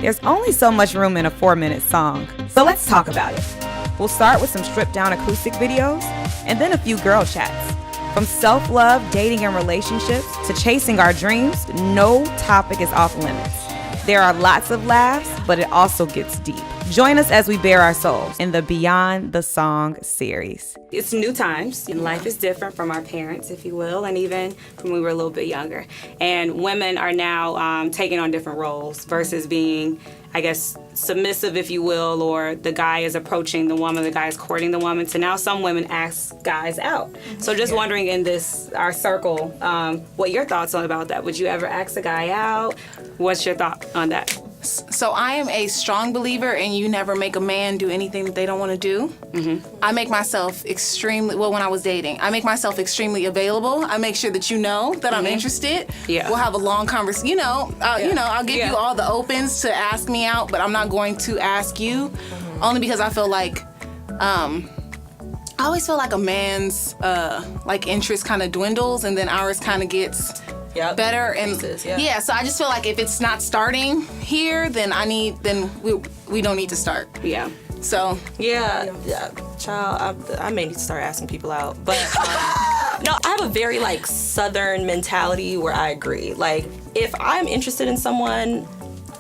There's only so much room in a 4-minute song, so let's talk about it. We'll start with some stripped-down acoustic videos, and then a few girl chats. From self-love, dating, and relationships to chasing our dreams, no topic is off limits. There are lots of laughs, but it also gets deep. Join us as we bare our souls in the Beyond the Song series. It's new times, and life is different from our parents, if you will, and even from when we were a little bit younger. And women are now taking on different roles versus being, I guess, submissive, if you will, or the guy is approaching the woman, the guy is courting the woman. So now some women ask guys out. So just wondering in our circle, what your thoughts are about that? Would you ever ask a guy out? What's your thought on that? So I am a strong believer in you never make a man do anything that they don't want to do. Mm-hmm. I make myself when I was dating, I make myself extremely available. I make sure that you know that I'm interested. Yeah. We'll have a long conversation. I'll give you all the opens to ask me out, but I'm not going to ask you only because I feel like, I always feel like a man's interest kind of dwindles and then ours kind of gets better and so I just feel like if it's not starting here, then we don't need to start. Yeah. So child, I may need to start asking people out, but no, I have a very Southern mentality where I agree. Like, if I'm interested in someone,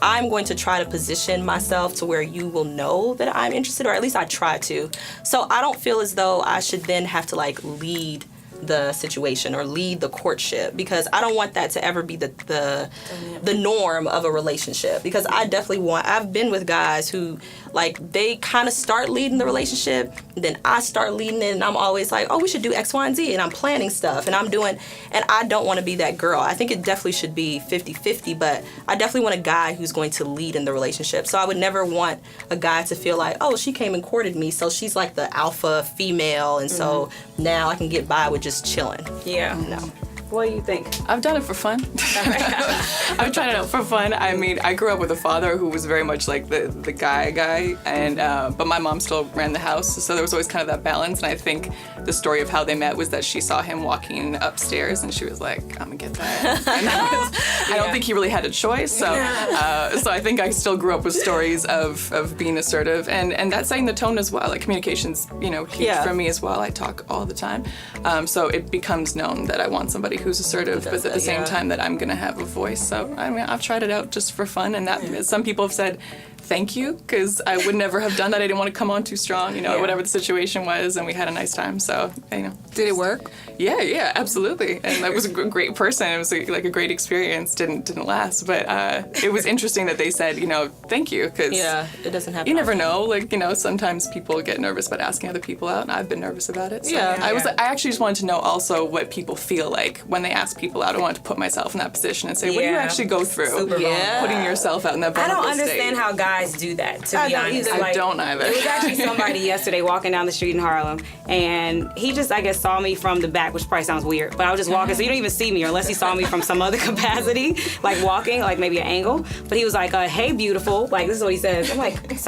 I'm going to try to position myself to where you will know that I'm interested, or at least I try to. So I don't feel as though I should then have to lead the situation or lead the courtship, because I don't want that to ever be the norm of a relationship. Because I've been with guys who they kind of start leading the relationship, then I start leading it, and I'm always like, oh, we should do X, Y, and Z, and I'm planning stuff, and and I don't want to be that girl. I think it definitely should be 50-50, but I definitely want a guy who's going to lead in the relationship. So I would never want a guy to feel like, oh, she came and courted me, so she's like the alpha female, and so now I can get by with just chilling. Yeah. No. What do you think? I've done it for fun. I've tried it out for fun. I mean, I grew up with a father who was very much like the guy, and but my mom still ran the house, so there was always kind of that balance. And I think the story of how they met was that she saw him walking upstairs, and she was like, "I'm gonna get that." And I don't think he really had a choice. So I think I still grew up with stories of being assertive, and that setting the tone as well. Like, communication's huge for me as well. I talk all the time, so it becomes known that I want somebody who's assertive, but at the same time that I'm gonna have a voice. So I mean, I've tried it out just for fun, and that some people have said thank you, because I would never have done that. I didn't want to come on too strong, whatever the situation was, and we had a nice time. So Did it work? Yeah, absolutely. And that was a great person. It was a great experience. Didn't last, but it was interesting that they said thank you, because it doesn't happen. You never know. Sometimes people get nervous about asking other people out, and I've been nervous about it. So I actually just wanted to know also what people feel like when they ask people out. I wanted to put myself in that position and say, what do you actually go through putting yourself out in that vulnerable I don't understand state? how guys do that, to be honest. I don't either. There was actually somebody yesterday walking down the street in Harlem, and he just, I guess, saw me from the back, which probably sounds weird, but I was just walking, so you don't even see me unless he saw me from some other capacity, walking, maybe an angle. But he was like, hey, beautiful. This is what he says. I'm like,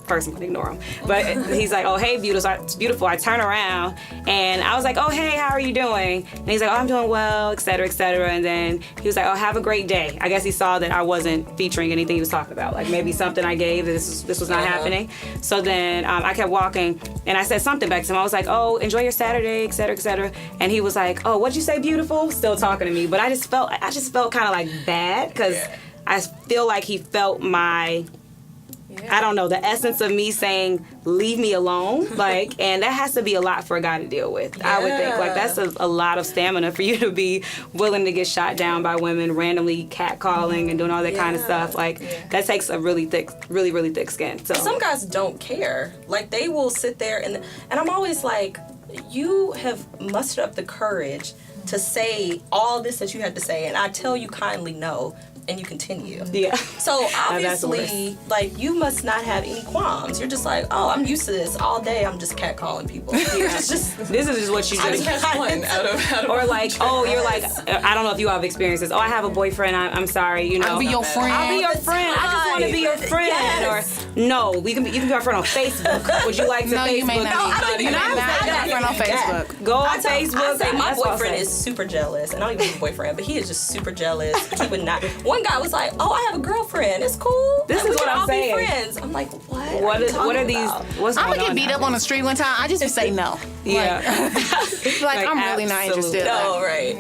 first I'm gonna ignore him. But he's like, oh, hey, beautiful. I turn around, and I was like, oh, hey, how are you doing? And he's like, oh, I'm doing well, et cetera, et cetera. And then he was like, oh, have a great day. I guess he saw that I wasn't featuring anything he was talking about. Maybe something I gave, this was not happening. So then I kept walking, and I said something back to him. I was like, oh, enjoy your Saturday, et cetera, et cetera. And he was like, oh, what'd you say, beautiful? Still talking to me. But I just felt kind of bad, because I feel like he felt my... I don't know, the essence of me saying, leave me alone, and that has to be a lot for a guy to deal with. I would think, that's a lot of stamina for you to be willing to get shot down by women, randomly catcalling and doing all that kind of stuff. That takes a really thick skin. So some guys don't care. They will sit there and I'm always like, you have mustered up the courage to say all this that you had to say, and I tell you kindly no, and you continue. Yeah. So obviously, you must not have any qualms. You're just like, oh, I'm used to this all day. I'm just catcalling people. This is just what you do. I just have one out of or oh, you're I don't know if you have experiences. Oh, I have a boyfriend. I'm sorry. I'll be your friend. I'll be your friend. I just want want to be your friend, Yes. or no, you can be our friend on Facebook. Would you like to No, Facebook? you may not be. you You're may not not a friend on Facebook. Go on I Facebook. say my That's what I'll boyfriend say. is super jealous, and I don't even have a boyfriend, but he is just super jealous. He would not. One guy was like, "Oh, I have a girlfriend. It's cool. This Like, is we what can I'm all saying. Be friends." I'm like, "What? What are these? About? What's I'm going gonna get beat up on the street one time. I just would say no. Yeah. Like I'm really not absolutely. interested. No, right?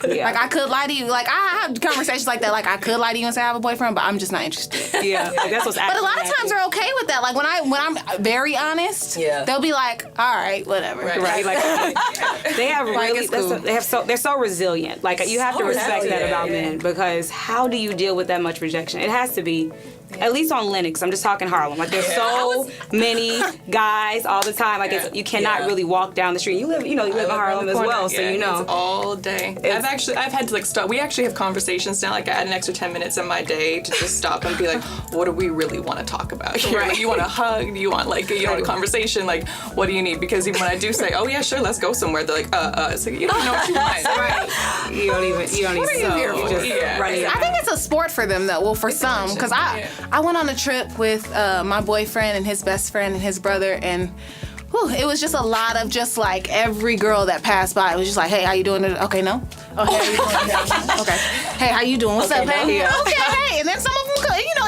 Yeah. Like I could lie to you. Like I have conversations like that. Like I could lie to you and say I have a boyfriend, but I'm just not interested. Yeah. Like, that's what's But a lot of times they're okay with that. Like when I'm very honest, Yeah. they'll be like, all right, whatever. right. Like they have Like, really. it's cool. They're so resilient. Like you have to So respect that resilient. about men, because how do you deal with that much rejection? It has to be. At least on Lennox, I'm just talking Harlem. Like there's so many guys all the time. Like you cannot really walk down the street. You live in Harlem as well, so you know. It's all day. I've had to like stop. We actually have conversations now. Like I add an extra 10 minutes in my day to just stop and be like, what do we really want to talk about? Here? Like, you want a hug? Do you want a conversation? Like, what do you need? Because even when I do say, oh yeah, sure, let's go somewhere, they're like, it's like, you don't know what you want. Right. You don't even. What are you here for? just running. I think it's a sport for them though. Well, for some, because I went on a trip with my boyfriend and his best friend and his brother, and it was just a lot of just like every girl that passed by. It was just like, hey, how you doing? Okay, no. Oh, hey, how you doing? Okay. Hey, how you doing? What's up, no. hey? Yeah. Okay, hey. And then some of them,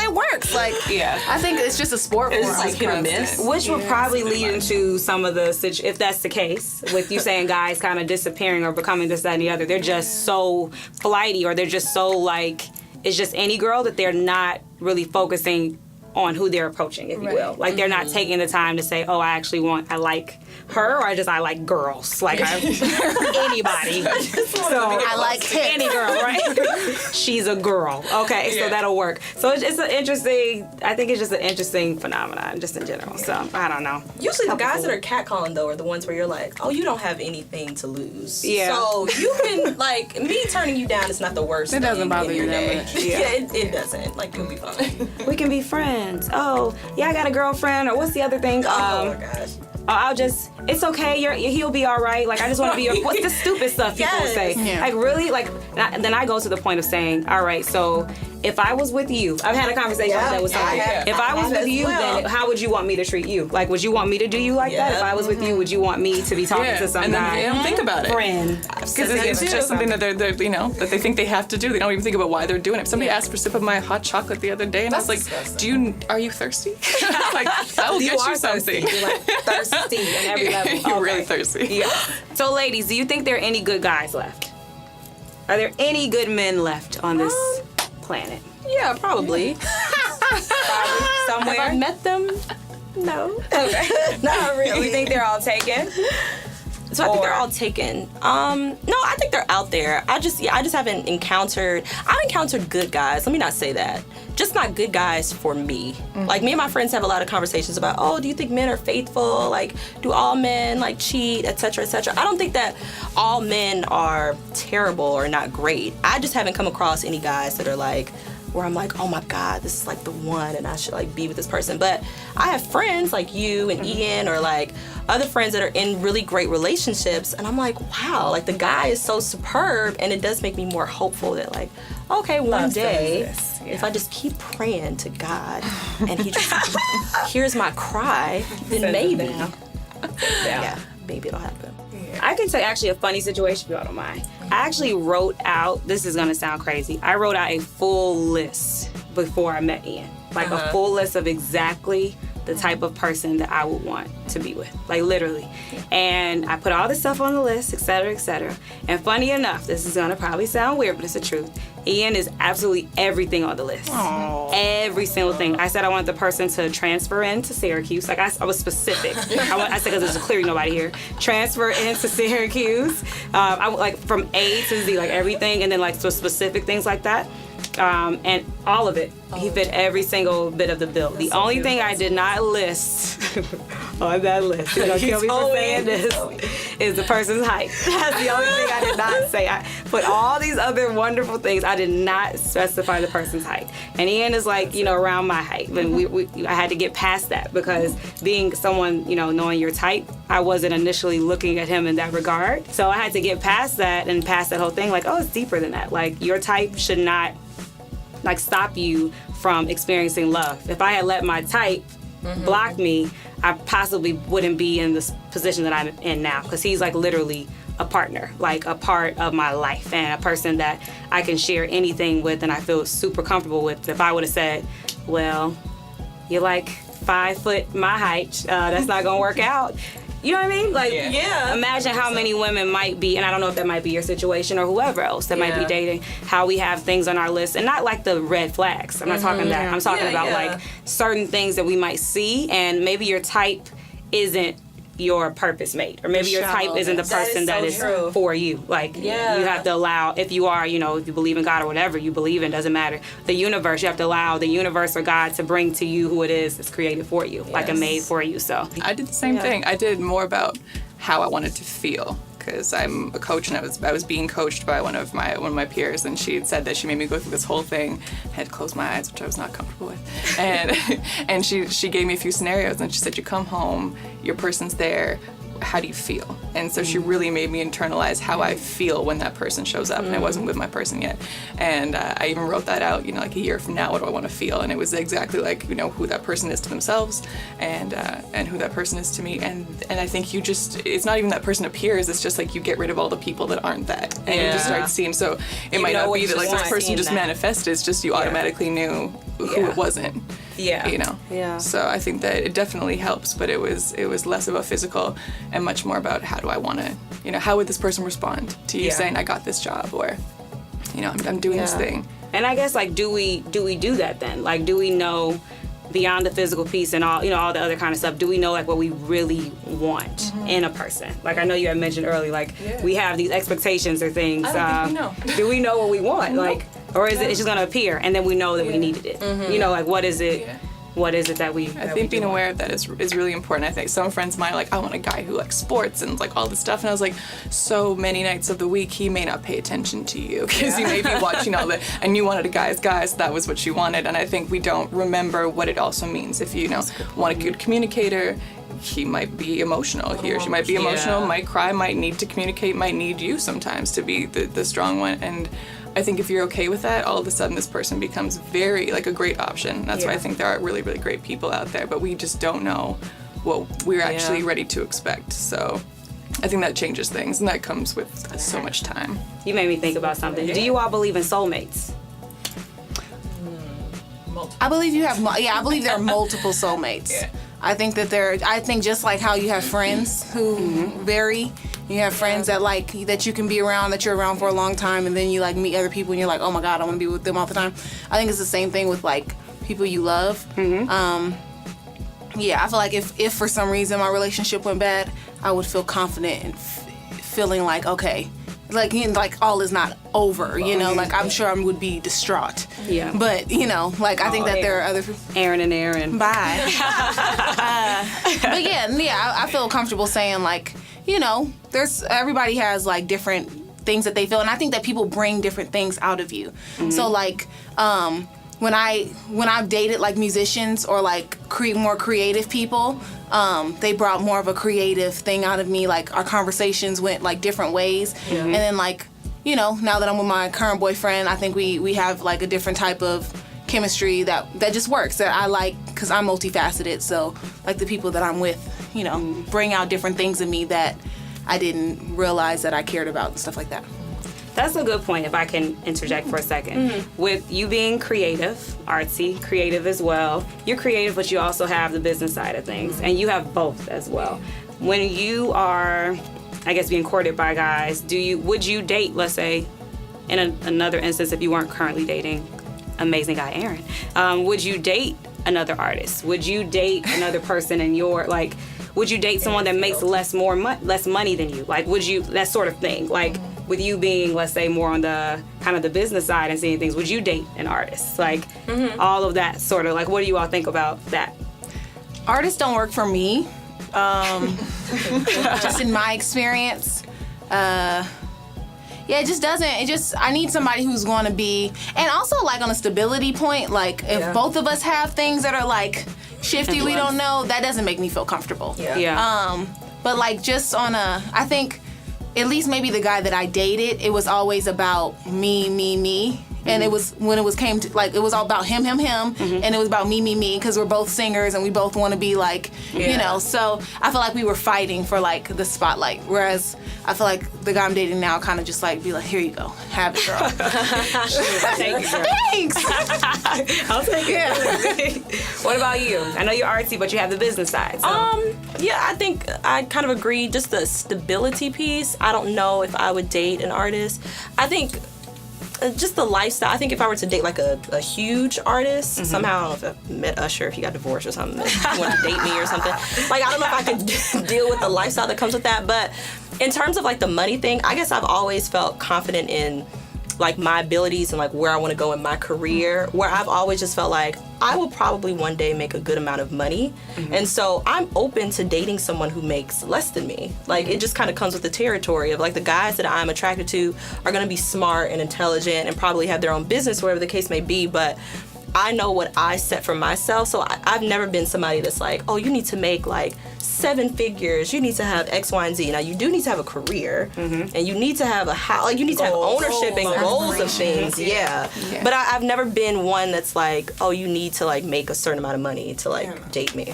it works. Like, I think it's just a sport for It's them. like hit or miss. Which would probably lead into some of the, if that's the case, with you saying guys kind of disappearing or becoming this, that, and the other. They're just so flighty, or they're just so like, it's just any girl that they're not really focusing on who they're approaching, if you will. Like they're not taking the time to say, oh, I like her, or I like girls. Like anybody. So I like him. any girl, right? She's a girl. Okay, so that'll work. So it's an interesting, I think it's just an interesting phenomenon, just in general. So I don't know. Usually the guys that are catcalling though are the ones where you're like, oh, you don't have anything to lose. Yeah. So you can like me turning you down is not the worst. It doesn't thing bother in you your that day. much. Yeah, it doesn't. Like you'll be fine. We can be friends. Oh, yeah, I got a girlfriend. Or what's the other thing? Oh my gosh. It's okay. He'll be all right. Like I just want to be your. What's the stupid stuff people Yes. say? Yeah. Like really, like then I go to the point of saying, all right, so if I was with you, I've had a conversation like that with somebody. If I was with you, then how would you want me to treat you? Like, would you want me to do you like that? If I was with you, would you want me to be talking to some and then guy? they don't think about it. Friend. Because it's just something that they're that they think they have to do. They don't even think about why they're doing it. If somebody asked for a sip of my hot chocolate the other day, and I was like, are you thirsty? Like, I will get you something. You're like thirsty on every level. You're Okay. really thirsty. Yeah. So, ladies, do you think there are any good guys left? Are there any good men left on this planet? Yeah, probably. Somewhere. Have I met them? No. Okay. Not really. You think they're all taken? So I think they're all taken. No, I think they're out there. I just haven't encountered. I've encountered good guys. Let me not say that. Just not good guys for me. Like me and my friends have a lot of conversations about, oh, do you think men are faithful? Like, do all men like cheat, etc., etc. I don't think that all men are terrible or not great. I just haven't come across any guys that are like, where I'm like, oh my God, this is like the one and I should like be with this person. But I have friends like you and Ian, or like other friends that are in really great relationships, and I'm like, wow, like the guy is so superb, and it does make me more hopeful that like, okay, one day, if I just keep praying to God and he just hears my cry, then maybe, maybe it'll happen. I can tell you actually a funny situation if you don't mind. I actually wrote out, this is gonna sound crazy, I wrote out a full list before I met Ian. Like a full list of exactly the type of person that I would want to be with, like literally. And I put all the stuff on the list, et cetera, et cetera. And funny enough, this is gonna probably sound weird, but it's the truth. Ian is absolutely everything on the list. Aww. Every single thing. I said I wanted the person to transfer into Syracuse. Like I was specific. I said because there's clearly nobody here. Transfer into Syracuse. I like from A to Z, like everything, and then like so specific things like that. And all of it. He fit every single bit of the bill. The only thing I did not list on that list, you're gonna kill me for saying this, is the person's height. That's the only thing I did not say. I put all these other wonderful things. I did not specify the person's height. And Ian is like, around my height. But I had to get past that because being someone, knowing your type, I wasn't initially looking at him in that regard. So I had to get past that and past that whole thing. Like, oh, it's deeper than that. Like, your type should not stop you from experiencing love. If I had let my type block me, I possibly wouldn't be in this position that I'm in now, because he's like literally a partner, like a part of my life, and a person that I can share anything with and I feel super comfortable with. If I would have said, well, you're like 5 foot my height, that's not gonna work out. You know what I mean? Like, imagine how many women might be, and I don't know if that might be your situation or whoever else that might be dating, how we have things on our list, and not like the red flags. I'm not talking that. I'm talking about like certain things that we might see, and maybe your type isn't your purpose mate, or maybe your type isn't the person that is for you. Like, you have to allow, if you are, if you believe in God or whatever you believe in, doesn't matter. The universe, you have to allow the universe or God to bring to you who it is that's created for you, like and made for you. So I did the same thing. I did more about how I wanted to feel, because I'm a coach, and I was being coached by one of my peers, and she had said that she made me go through this whole thing. I had to close my eyes, which I was not comfortable with, and she gave me a few scenarios, and she said, you come home, your person's there, how do you feel? And so she really made me internalize how I feel when that person shows up, and I wasn't with my person yet. And I even wrote that out, like a year from now, what do I want to feel? And it was exactly like, who that person is to themselves, and who that person is to me. And I think it's not even that person appears, it's just like you get rid of all the people that aren't that. And you just start seeing, so it might not be that like this person just manifested, it's just you automatically knew who it wasn't. So I think that it definitely helps, but it was less about physical and much more about how do I want to, how would this person respond to you saying I got this job, or I'm doing this thing. And I guess like do we do that then? Like, do we know beyond the physical piece and all all the other kind of stuff, do we know like what we really want in a person? Like, I know you had mentioned earlier, like we have these expectations or things. I don't think we know. Do we know what we want? Like, or is it's just gonna appear and then we know that we needed it? Like what is it? What is it that we? I think being aware of that is really important. I think some friends of mine are like, I want a guy who likes sports and like all this stuff, and I was like, so many nights of the week he may not pay attention to you because you may be watching all the, and you wanted a guy's guy, so that was what you wanted. And I think we don't remember what it also means. If you want a good communicator, he might be emotional. He or she might be emotional, might cry, might need to communicate, might need you sometimes to be the strong one. And I think if you're okay with that, all of a sudden this person becomes very like a great option. That's why I think there are really, really great people out there, but we just don't know what we're actually ready to expect. So I think that changes things, and that comes with so much time. You made me think about something. Do you all believe in soulmates? I believe you have. I believe there are multiple soulmates. I think that I think just like how you have friends who vary. You have friends that you can be around, that you're around for a long time, and then you like meet other people and you're like, oh my God, I want to be with them all the time. I think it's the same thing with like people you love. I feel like if for some reason my relationship went bad, I would feel confident and feeling like, okay, like all is not over, like I'm sure I would be distraught. Yeah. But, like I think that there are other Aaron and Aaron. Bye. But I feel comfortable saying like, everybody has like different things that they feel, and I think that people bring different things out of you. So like when I've dated like musicians or like more creative people, they brought more of a creative thing out of me. Like our conversations went like different ways, and then like now that I'm with my current boyfriend, I think we have like a different type of chemistry that just works, that I like, because I'm multifaceted. So like the people that I'm with, bring out different things in me that I didn't realize that I cared about and stuff like that. That's a good point, if I can interject for a second. With you being creative, artsy, creative as well, you're creative, but you also have the business side of things, and you have both as well. When you are, I guess, being courted by guys, would you date, let's say, in another instance, if you weren't currently dating amazing guy Aaron, would you date another artist? Would you date another person in your, like, would you date someone that makes less money than you? Like, would you, that sort of thing? Like, with you being, let's say, more on the kind of the business side and seeing things, would you date an artist? Like, all of that sort of, like, what do you all think about that? Artists don't work for me. Just in my experience. It just doesn't. I need somebody who's going to be, and also like on a stability point, like if both of us have things that are like shifty, we don't know, that doesn't make me feel comfortable. But like just on I think at least maybe the guy that I dated, it was always about me, And it was when it came to like it was all about him, and it was about me, because we're both singers and we both want to be like, you know. So I feel like we were fighting for like the spotlight. Whereas I feel like the guy I'm dating now kind of just like be like, here you go, have it, girl. Thank you, girl. Thanks. I'll take it. What about you? I know you're artsy, but you have the business side. So. Yeah, I think I kind of agree. Just the stability piece. I don't know if I would date an artist. I think just the lifestyle. I think if I were to date like a huge artist, somehow, I don't know if I met Usher, if he got divorced or something, if he wanted to date me or something. Like, I don't know if I could deal with the lifestyle that comes with that. But in terms of like the money thing, I guess I've always felt confident in like my abilities and like where I want to go in my career, where I've always just felt like I will probably one day make a good amount of money. And so I'm open to dating someone who makes less than me. Like it just kind of comes with the territory of like the guys that I'm attracted to are going to be smart and intelligent and probably have their own business, whatever the case may be, but I know what I set for myself. So I've never been somebody that's like, oh, you need to make like 7 figures, you need to have X, Y, and Z. Now you do need to have a career, and you need to have a house, like you need to have ownership and goals of things. Yeah. But I've never been one that's like, oh, you need to like make a certain amount of money to like date me.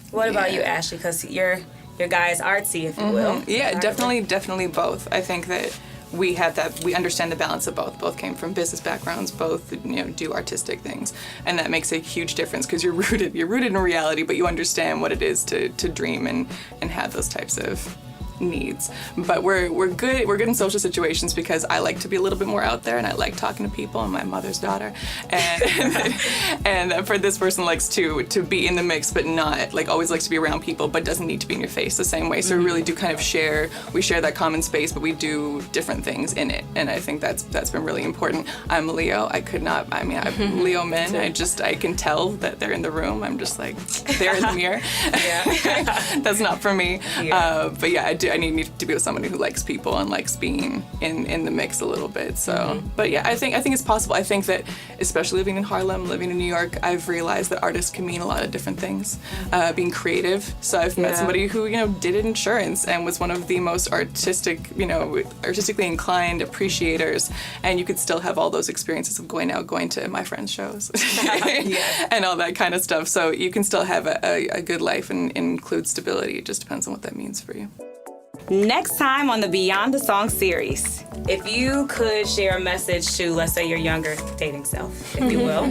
What about you, Ashley? Because your guy is artsy, if you will. Yeah, definitely both. I think that we have that, we understand the balance of both. Both came from business backgrounds, both, you know, do artistic things. And that makes a huge difference because you're rooted in reality, but you understand what it is to dream and have those types of needs. But we're good in social situations because I like to be a little bit more out there and I like talking to people. I'm my mother's daughter. And for this person likes to be in the mix but not like always likes to be around people but doesn't need to be in your face the same way. So we really do kind of share that common space, but we do different things in it. And I think that's been really important. I'm Leo. I'm Leo men. I can tell that they're in the room. I'm just like, they're in the mirror. That's not for me. But yeah, I need to be with somebody who likes people and likes being in the mix a little bit. So, but yeah, I think it's possible. I think that especially living in Harlem, living in New York, I've realized that artists can mean a lot of different things. Being creative. So I've met somebody who did insurance and was one of the most artistically inclined appreciators, and you could still have all those experiences of going to my friends' shows and all that kind of stuff. So you can still have a good life and include stability. It just depends on what that means for you. Next time on the Beyond the Song series, if you could share a message to, let's say, your younger dating self, if you will,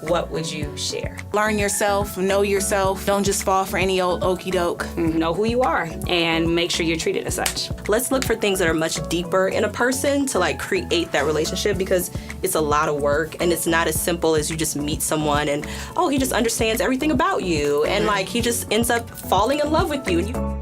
what would you share? Learn yourself, know yourself. Don't just fall for any old okie doke. Know who you are and make sure you're treated as such. Let's look for things that are much deeper in a person to like create that relationship, because it's a lot of work and it's not as simple as you just meet someone and, oh, he just understands everything about you and like he just ends up falling in love with you.